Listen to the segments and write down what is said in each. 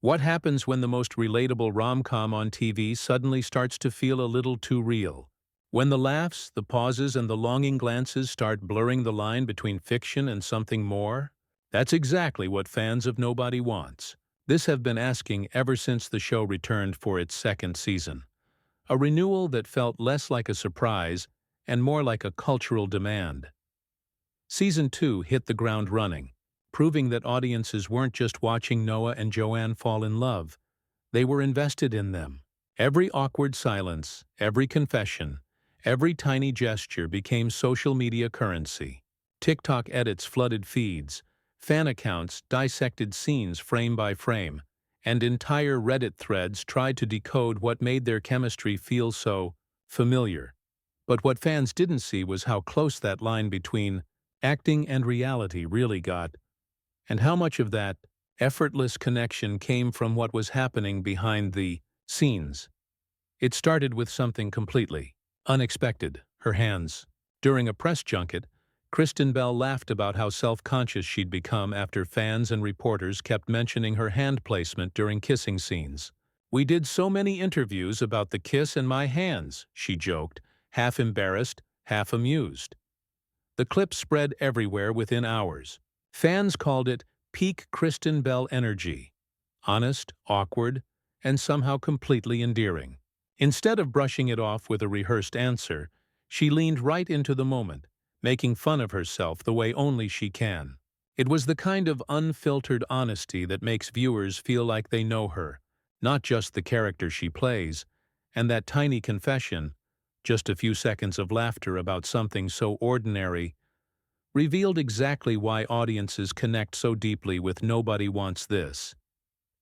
What happens when the most relatable rom-com on TV suddenly starts to feel a little too real? When the laughs, the pauses, and the longing glances start blurring the line between fiction and something more? That's exactly what fans of Nobody wants. This have been asking ever since the show returned for its second season. A renewal that felt less like a surprise and more like a cultural demand. Season 2 hit the ground running, proving that audiences weren't just watching Noah and Joanne fall in love. They were invested in them. Every awkward silence, every confession, every tiny gesture became social media currency. TikTok edits flooded feeds, fan accounts dissected scenes frame by frame, and entire Reddit threads tried to decode what made their chemistry feel so familiar. But what fans didn't see was how close that line between acting and reality really got, and how much of that effortless connection came from what was happening behind the scenes. It started with something completely unexpected: her hands. During a press junket, Kristen Bell laughed about how self-conscious she'd become after fans and reporters kept mentioning her hand placement during kissing scenes. "We did so many interviews about the kiss and my hands," she joked, half embarrassed, half amused. The clip spread everywhere within hours. Fans called it peak Kristen Bell energy. Honest, awkward, and somehow completely endearing. Instead of brushing it off with a rehearsed answer, she leaned right into the moment, making fun of herself the way only she can. It was the kind of unfiltered honesty that makes viewers feel like they know her, not just the character she plays, and that tiny confession, just a few seconds of laughter about something so ordinary, revealed exactly why audiences connect so deeply with Nobody Wants This.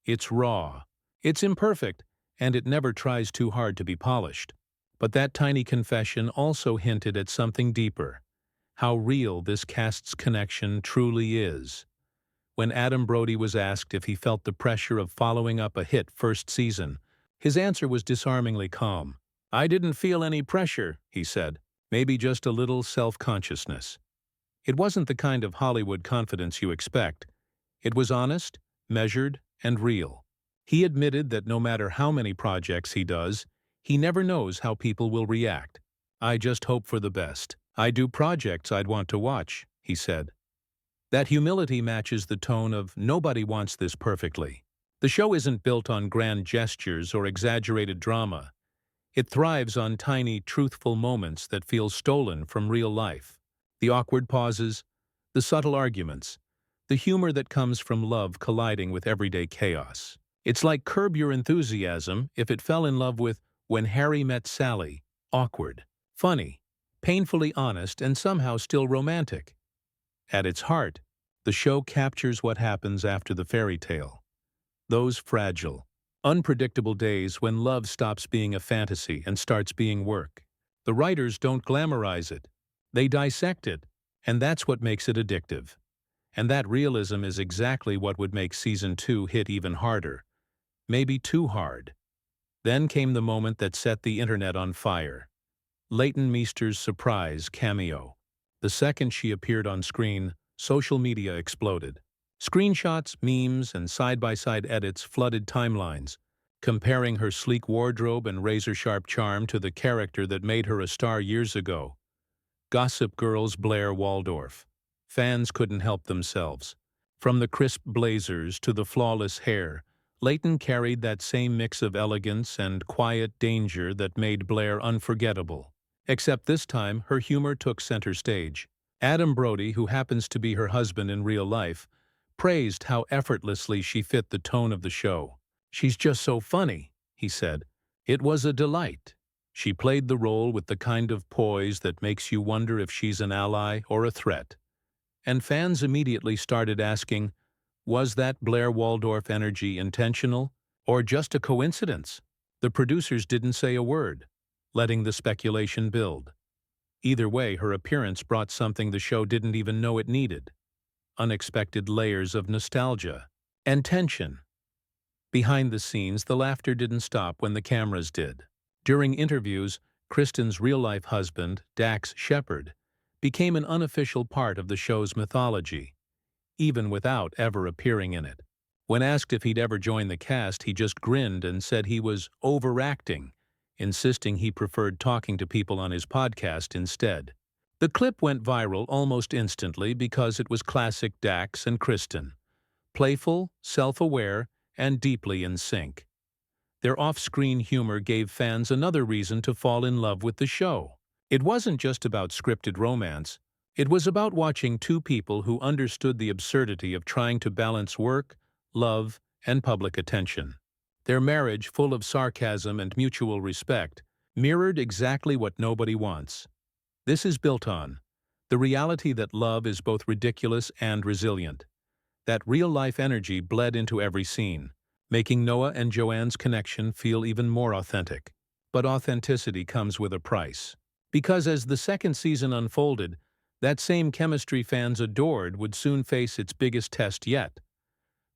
It's raw, it's imperfect, and it never tries too hard to be polished. But that tiny confession also hinted at something deeper: how real this cast's connection truly is. When Adam Brody was asked if he felt the pressure of following up a hit first season, his answer was disarmingly calm. "I didn't feel any pressure," he said, "maybe just a little self-consciousness." It wasn't the kind of Hollywood confidence you expect. It was honest, measured, and real. He admitted that no matter how many projects he does, he never knows how people will react. "I just hope for the best. I do projects I'd want to watch," he said. That humility matches the tone of Nobody Wants This perfectly. The show isn't built on grand gestures or exaggerated drama. It thrives on tiny, truthful moments that feel stolen from real life. The awkward pauses, the subtle arguments, the humor that comes from love colliding with everyday chaos. It's like Curb Your Enthusiasm if it fell in love with When Harry Met Sally: awkward, funny, painfully honest, and somehow still romantic. At its heart, the show captures what happens after the fairy tale. Those fragile, unpredictable days when love stops being a fantasy and starts being work. The writers don't glamorize it. They dissect it, and that's what makes it addictive. And that realism is exactly what would make Season 2 hit even harder. Maybe too hard. Then came the moment that set the internet on fire. Leighton Meester's surprise cameo. The second she appeared on screen, social media exploded. Screenshots, memes, and side-by-side edits flooded timelines, comparing her sleek wardrobe and razor-sharp charm to the character that made her a star years ago. Gossip Girl's Blair Waldorf. Fans couldn't help themselves. From the crisp blazers to the flawless hair, Leighton carried that same mix of elegance and quiet danger that made Blair unforgettable. Except this time, her humor took center stage. Adam Brody, who happens to be her husband in real life, praised how effortlessly she fit the tone of the show. "She's just so funny," he said. "It was a delight." She played the role with the kind of poise that makes you wonder if she's an ally or a threat. And fans immediately started asking, was that Blair Waldorf energy intentional or just a coincidence? The producers didn't say a word, letting the speculation build. Either way, her appearance brought something the show didn't even know it needed: unexpected layers of nostalgia and tension. Behind the scenes, the laughter didn't stop when the cameras did. During interviews, Kristen's real-life husband, Dax Shepard, became an unofficial part of the show's mythology, even without ever appearing in it. When asked if he'd ever join the cast, he just grinned and said he was overacting, insisting he preferred talking to people on his podcast instead. The clip went viral almost instantly because it was classic Dax and Kristen, playful, self-aware, and deeply in sync. Their off-screen humor gave fans another reason to fall in love with the show. It wasn't just about scripted romance. It was about watching two people who understood the absurdity of trying to balance work, love, and public attention. Their marriage, full of sarcasm and mutual respect, mirrored exactly what nobody wants. This is built on the reality that love is both ridiculous and resilient. That real-life energy bled into every scene, making Noah and Joanne's connection feel even more authentic. But authenticity comes with a price. Because as the second season unfolded, that same chemistry fans adored would soon face its biggest test yet.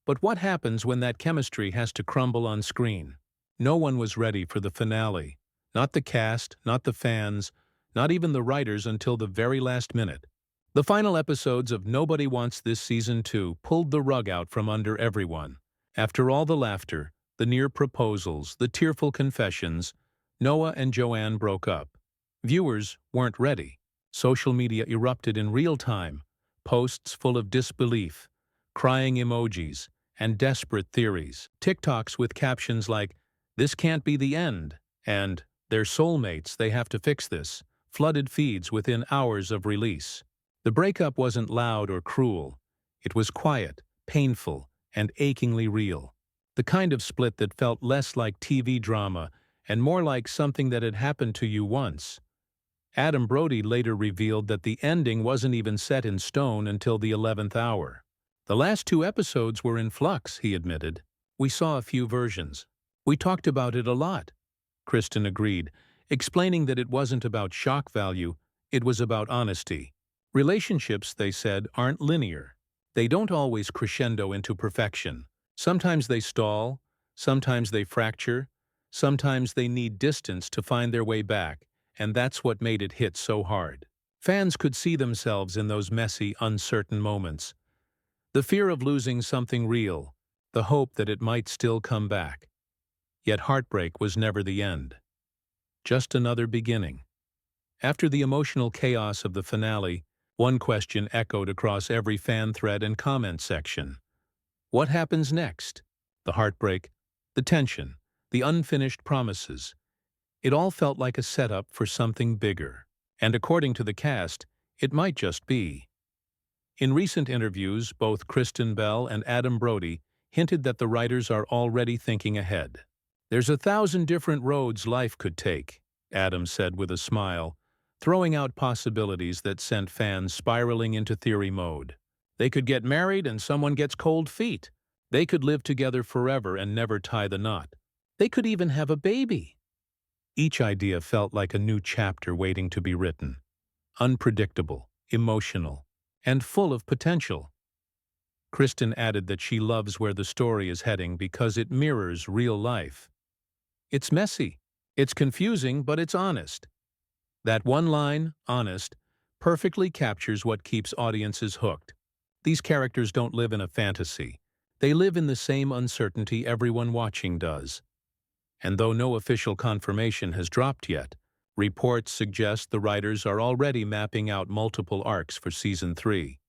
But what happens when that chemistry has to crumble on screen? No one was ready for the finale. Not the cast, not the fans, not even the writers until the very last minute. The final episodes of Nobody Wants This Season 2 pulled the rug out from under everyone. After all the laughter, the near proposals, the tearful confessions, Noah and Joanne broke up. Viewers weren't ready. Social media erupted in real time, posts full of disbelief, crying emojis, and desperate theories. TikToks with captions like, "This can't be the end," and "They're soulmates, they have to fix this," flooded feeds within hours of release. The breakup wasn't loud or cruel. It was quiet, painful, and achingly real. The kind of split that felt less like TV drama and more like something that had happened to you once. Adam Brody later revealed that the ending wasn't even set in stone until the 11th hour. "The last two episodes were in flux," he admitted. "We saw a few versions. We talked about it a lot." Kristen agreed, explaining that it wasn't about shock value, it was about honesty. Relationships, they said, aren't linear. They don't always crescendo into perfection. Sometimes they stall, sometimes they fracture, sometimes they need distance to find their way back, and that's what made it hit so hard. Fans could see themselves in those messy, uncertain moments. The fear of losing something real, the hope that it might still come back. Yet heartbreak was never the end. Just another beginning. After the emotional chaos of the finale, one question echoed across every fan thread and comment section. What happens next? The heartbreak, the tension, the unfinished promises. It all felt like a setup for something bigger. And according to the cast, it might just be. In recent interviews, both Kristen Bell and Adam Brody hinted that the writers are already thinking ahead. "There's 1,000 different roads life could take," Adam said with a smile, throwing out possibilities that sent fans spiraling into theory mode. They could get married and someone gets cold feet. They could live together forever and never tie the knot. They could even have a baby. Each idea felt like a new chapter waiting to be written. Unpredictable, emotional, and full of potential. Kristen added that she loves where the story is heading because it mirrors real life. It's messy, it's confusing, but it's honest. That one line, honest, perfectly captures what keeps audiences hooked. These characters don't live in a fantasy. They live in the same uncertainty everyone watching does. And though no official confirmation has dropped yet, reports suggest the writers are already mapping out multiple arcs for Season 3.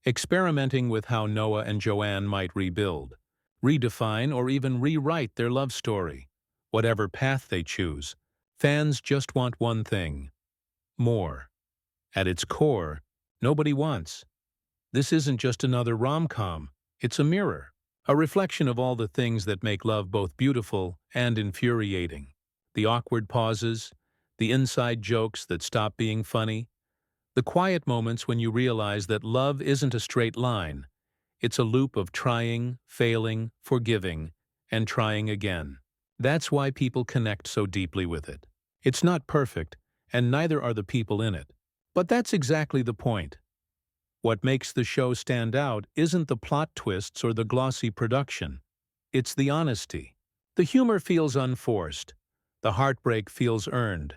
Experimenting with how Noah and Joanne might rebuild, redefine, or even rewrite their love story. Whatever path they choose, fans just want one thing: more. At its core, Nobody Wants. This isn't just another rom-com, it's a mirror. A reflection of all the things that make love both beautiful and infuriating. The awkward pauses, the inside jokes that stop being funny, the quiet moments when you realize that love isn't a straight line. It's a loop of trying, failing, forgiving, and trying again. That's why people connect so deeply with it. It's not perfect, and neither are the people in it. But that's exactly the point. What makes the show stand out isn't the plot twists or the glossy production. It's the honesty. The humor feels unforced, the heartbreak feels earned,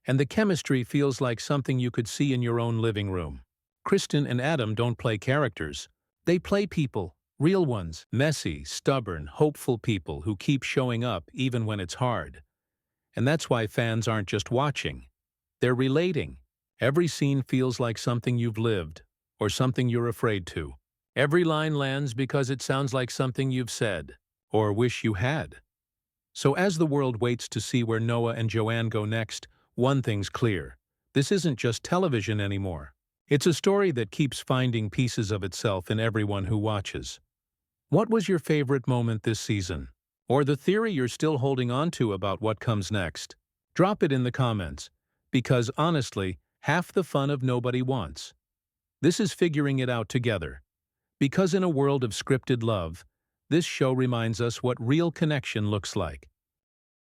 and the chemistry feels like something you could see in your own living room. Kristen and Adam don't play characters. They play people, Real ones, messy, stubborn, hopeful people who keep showing up even when it's hard. And that's why fans aren't just watching. They're relating. Every scene feels like something you've lived, or something you're afraid to. Every line lands because it sounds like something you've said, or wish you had. So as the world waits to see where Noah and Joanne go next, one thing's clear. This isn't just television anymore. It's a story that keeps finding pieces of itself in everyone who watches. What was your favorite moment this season? Or the theory you're still holding on to about what comes next? Drop it in the comments. Because honestly, half the fun of Nobody Wants. This is figuring it out together. Because in a world of scripted love, this show reminds us what real connection looks like.